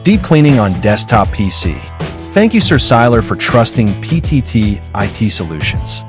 Deep cleaning on desktop PC. Thank you, Sir Seiler, for trusting PTT IT Solutions.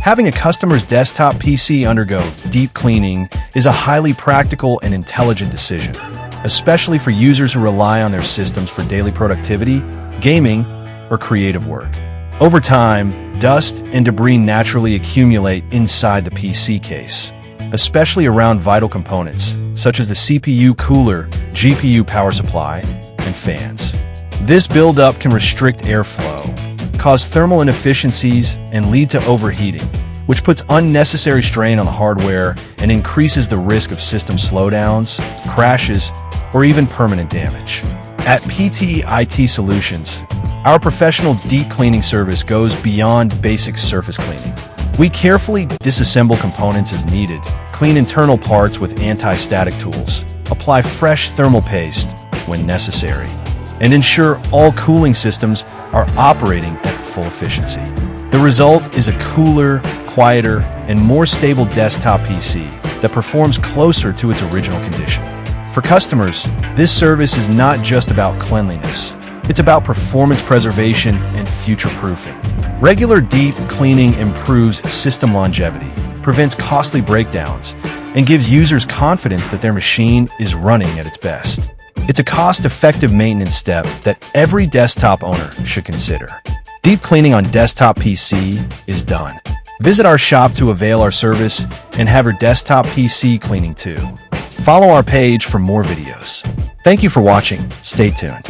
Having a customer's desktop PC undergo deep cleaning is a highly practical and intelligent decision, especially for users who rely on their systems for daily productivity, gaming, or creative work. Over time, dust and debris naturally accumulate inside the PC case, especially around vital components such as the CPU cooler, GPU power supply, and fans. This buildup can restrict airflow, cause thermal inefficiencies, and lead to overheating, which puts unnecessary strain on the hardware and increases the risk of system slowdowns, crashes, or even permanent damage. At PTT IT Solutions, our professional deep cleaning service goes beyond basic surface cleaning. We carefully disassemble components as needed, clean internal parts with anti-static tools, apply fresh thermal paste when necessary, and ensure all cooling systems are operating at full efficiency. The result is a cooler, quieter, and more stable desktop PC that performs closer to its original condition. For customers, this service is not just about cleanliness. It's about performance preservation and future-proofing. Regular deep cleaning improves system longevity, prevents costly breakdowns, and gives users confidence that their machine is running at its best. It's a cost-effective maintenance step that every desktop owner should consider. Deep cleaning on desktop PC is done. Visit our shop to avail our service and have your desktop PC cleaning too. Follow our page for more videos. Thank you for watching. Stay tuned.